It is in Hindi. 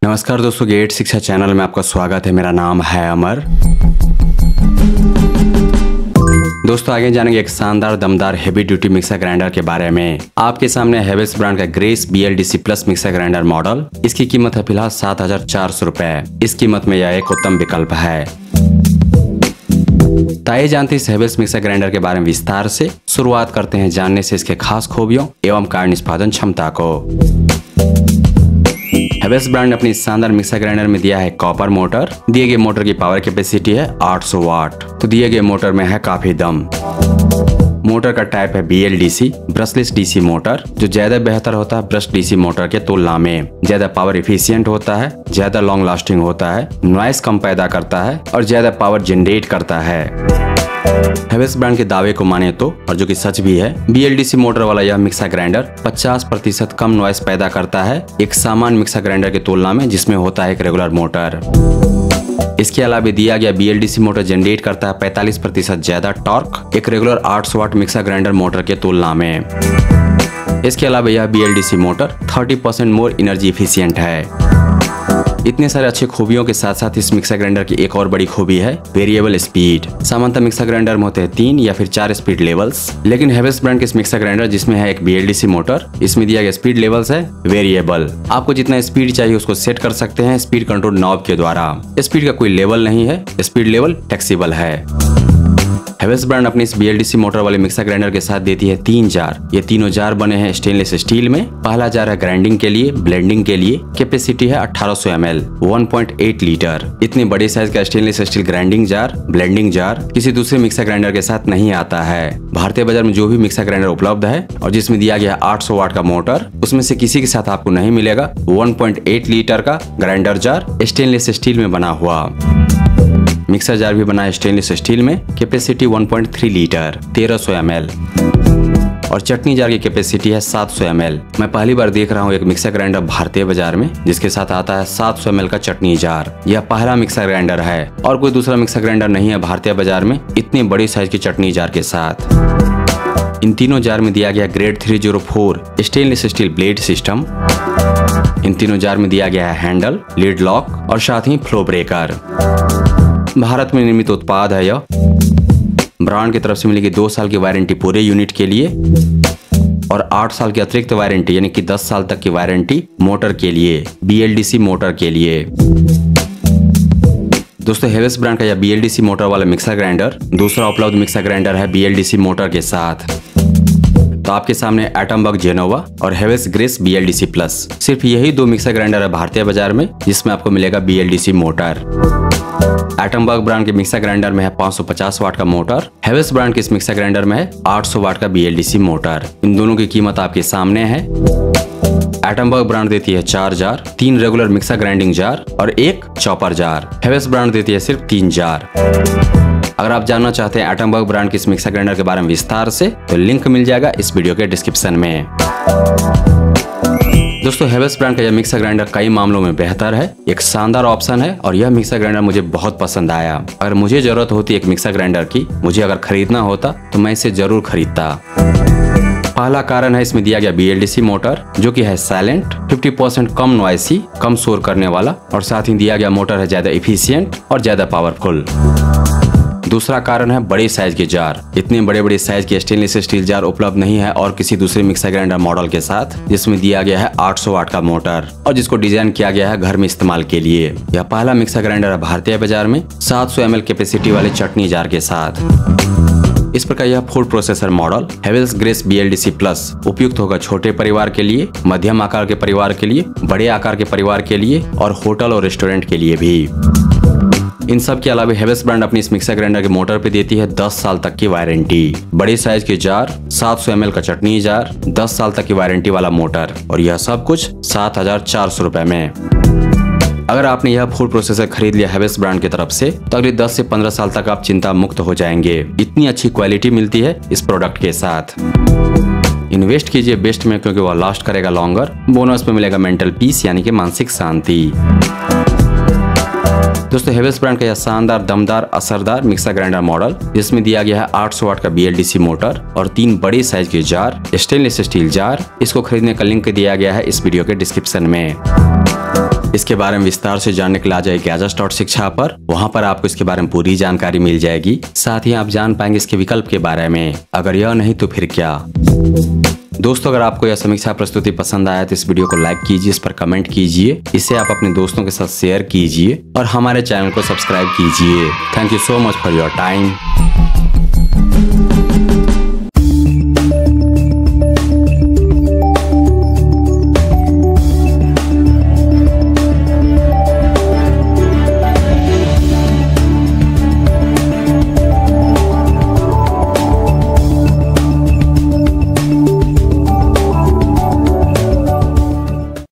नमस्कार दोस्तों, गेट शिक्षा चैनल में आपका स्वागत है। मेरा नाम है अमर। दोस्तों आगे जानेंगे एक शानदार दमदार हेवी ड्यूटी मिक्सर ग्राइंडर के बारे में। आपके सामने हेवेल्स ब्रांड का grace BLDC plus mixer grinder model. इसकी कीमत है फिलहाल 7,400 रुपए। इस कीमत में यह एक उत्तम विकल्प है। तो आइए जानते हैं इस हेवेल्स मिक्सर ग्राइंडर के बारे में विस्तार से। शुरुआत करते हैं जानने से इसके खास खूबियों एवं कार्य निष्पादन क्षमता को। हेवेल्स ब्रांड ने अपनी शानदार मिक्सर ग्राइंडर में दिया है कॉपर मोटर। दिए गए मोटर की पावर कैपेसिटी है 800 वाट। तो दिए गए मोटर में है काफी दम। मोटर का टाइप है BLDC ब्रशलेस DC मोटर, जो ज्यादा बेहतर होता है ब्रश DC मोटर के तुलना में। ज्यादा पावर इफिशियंट होता है, ज्यादा लॉन्ग लास्टिंग होता है, नॉइस कम पैदा करता है और ज्यादा पावर जनरेट करता है। हेवेल्स ब्रांड के दावे को माने तो, और जो कि सच भी है, BLDC मोटर वाला यह मिक्सर ग्राइंडर 50% कम नॉइस पैदा करता है एक सामान्य मिक्सर ग्राइंडर की तुलना में जिसमें होता है एक रेगुलर मोटर। इसके अलावा दिया गया BLDC मोटर जनरेट करता है 45% ज्यादा टॉर्क एक रेगुलर 800 वाट मिक्सर ग्राइंडर मोटर के तुलना में। इसके अलावा यह BLDC motor 30% more energy efficient है। इतने सारे अच्छे खूबियों के साथ साथ इस मिक्सर ग्राइंडर की एक और बड़ी खूबी है वेरिएबल स्पीड। सामान्यतः मिक्सर ग्राइंडर में होते हैं 3 या फिर 4 स्पीड लेवल्स, लेकिन हेवेल्स ब्रांड के इस मिक्सर ग्राइंडर जिसमें है एक BLDC मोटर, इसमें दिया गया स्पीड लेवल्स है वेरिएबल। आपको जितना स्पीड चाहिए उसको सेट कर सकते हैं स्पीड कंट्रोल नॉब के द्वारा। स्पीड का कोई लेवल नहीं है, स्पीड लेवल फ्लेक्सिबल है। हेवेल्स ब्रांड अपनी इस BLDC मोटर वाले मिक्सर ग्राइंडर के साथ देती है 3 जार। ये तीनों जार बने हैं स्टेनलेस स्टील में। पहला जार है ग्राइंडिंग के लिए, ब्लेंडिंग के लिए। कैपेसिटी है 1800 ml 1.8 लीटर। इतनी बड़ी साइज का stainless steel grinding jar, blending jar किसी दूसरे मिक्सर ग्राइंडर के साथ नहीं आता है। भारतीय बाजार में जो भी मिक्सर ग्राइंडर उपलब्ध है और जिसमें दिया गया 800 वाट का मोटर, उसमें से किसी के साथ आपको नहीं मिलेगा 1.8 लीटर का ग्राइंडर जार स्टेनलेस स्टील में बना हुआ। मिक्सर जार भी बना है स्टेनलेस स्टील में। कैपेसिटी 1.3 लीटर 1300 ml और चटनी जार की कैपेसिटी है 700 ml। मैं पहली बार देख रहा हूँ एक मिक्सर ग्राइंडर भारतीय बाजार में जिसके साथ आता है 700 ml का चटनी जार। यह पहला मिक्सर ग्राइंडर है और कोई दूसरा मिक्सर ग्राइंडर नहीं है भारतीय बाजार में इतनी बड़ी साइज की चटनी जार के साथ। इन तीनों जार में दिया गया grade 304 stainless steel blade system. इन तीनों जार में दिया गया है हैंडल, लीड लॉक और साथ ही फ्लो ब्रेकर। भारत में निर्मित उत्पाद है यह। ब्रांड की तरफ से मिलेगी 2 साल की वारंटी पूरे यूनिट के लिए और 8 साल की अतिरिक्त वारंटी यानी कि 10 साल तक की वारंटी मोटर के लिए, BLDC मोटर के लिए। दोस्तों हेवेल्स ब्रांड का यह BLDC मोटर वाला मिक्सर ग्राइंडर दूसरा उपलब्ध मिक्सर ग्राइंडर है BLDC मोटर के साथ। तो आपके सामने एटमबर्ग जेनोवा और हेवेल्स ग्रेस BLDC प्लस। सिर्फ यही 2 मिक्सर ग्राइंडर है भारतीय बाजार में जिसमें आपको मिलेगा BLDC मोटर। एटमबर्ग ब्रांड के मिक्सर ग्राइंडर में है 550 वाट का मोटर। हेवेल्स ब्रांड के इस मिक्सर ग्राइंडर में है 800 वाट का BLDC मोटर। इन दोनों की कीमत आपके सामने है। एटमबर्ग ब्रांड देती है 4 jar, 3 regular mixer grinding jar और 1 चॉपर जार। हेवेल्स ब्रांड देती है सिर्फ 3 जार। अगर आप जानना चाहते हैं एटमबर्ग ब्रांड के इस मिक्सर ग्राइंडर के बारे में विस्तार से, तो लिंक मिल जाएगा इस वीडियो के डिस्क्रिप्शन में। दोस्तों हेवेल्स ब्रांड का यह मिक्सर ग्राइंडर कई मामलों में बेहतर है, एक शानदार ऑप्शन है और यह मिक्सर ग्राइंडर मुझे बहुत पसंद आया। अगर मुझे जरूरत होती एक मिक्सर ग्राइंडर की, मुझे अगर खरीदना होता तो मैं इसे जरूर खरीदता। पहला कारण है इसमें दिया गया BLDC मोटर जो कि है साइलेंट, 50% कम नॉइसी, कम शोर करने वाला और साथ ही दिया गया मोटर है ज्यादा इफिशियंट और ज्यादा पावरफुल। दूसरा कारण है बड़ी साइज के जार। इतने बड़े बड़े साइज के स्टेनलेस स्टील जार उपलब्ध नहीं है और किसी दूसरे मिक्सर ग्राइंडर मॉडल के साथ जिसमें दिया गया है 800 वाट का मोटर और जिसको डिजाइन किया गया है घर में इस्तेमाल के लिए। यह पहला मिक्सर ग्राइंडर है भारतीय बाजार में 700 ml कैपेसिटी वाले चटनी जार के साथ। इस प्रकार यह food processor model Havells grace BLDC plus उपयुक्त होगा छोटे परिवार के लिए, मध्यम आकार के परिवार के लिए, बड़े आकार के परिवार के लिए और होटल और रेस्टोरेंट के लिए भी। इन सब के अलावा हेवेल्स ब्रांड अपनी इस मिक्सर ग्राइंडर के मोटर पे देती है 10 साल तक की वारंटी। बड़ी साइज के जार, 700 ml का चटनी जार, 10 साल तक की वारंटी वाला मोटर और यह सब कुछ 7,400 रुपए में। अगर आपने यह फूड प्रोसेसर खरीद लिया हेवेल्स ब्रांड की तरफ से, तो अगले 10 से 15 साल तक आप चिंता मुक्त हो जाएंगे। इतनी अच्छी क्वालिटी मिलती है इस प्रोडक्ट के साथ। इन्वेस्ट कीजिए बेस्ट में क्योंकि वह लास्ट करेगा लॉन्गर। बोनस में मिलेगा मेंटल पीस यानी कि मानसिक शांति। दोस्तों हेवेल्स ब्रांड का यह शानदार दमदार असरदार मिक्सर ग्राइंडर मॉडल जिसमें दिया गया है 800 वाट का BLDC मोटर और 3 बड़ी साइज के जार, स्टेनलेस स्टील जार। इसको खरीदने का लिंक दिया गया है इस वीडियो के डिस्क्रिप्शन में। इसके बारे में विस्तार से जानने के लिए आ जाइए गैजेट्स.शिक्षा पर। वहाँ पर आपको इसके बारे में पूरी जानकारी मिल जाएगी। साथ ही आप जान पाएंगे इसके विकल्प के बारे में। अगर यह नहीं तो फिर क्या। दोस्तों, अगर आपको यह समीक्षा प्रस्तुति पसंद आया तो इस वीडियो को लाइक कीजिए, इस पर कमेंट कीजिए, इसे आप अपने दोस्तों के साथ शेयर कीजिए और हमारे चैनल को सब्सक्राइब कीजिए। Thank you so much for your time.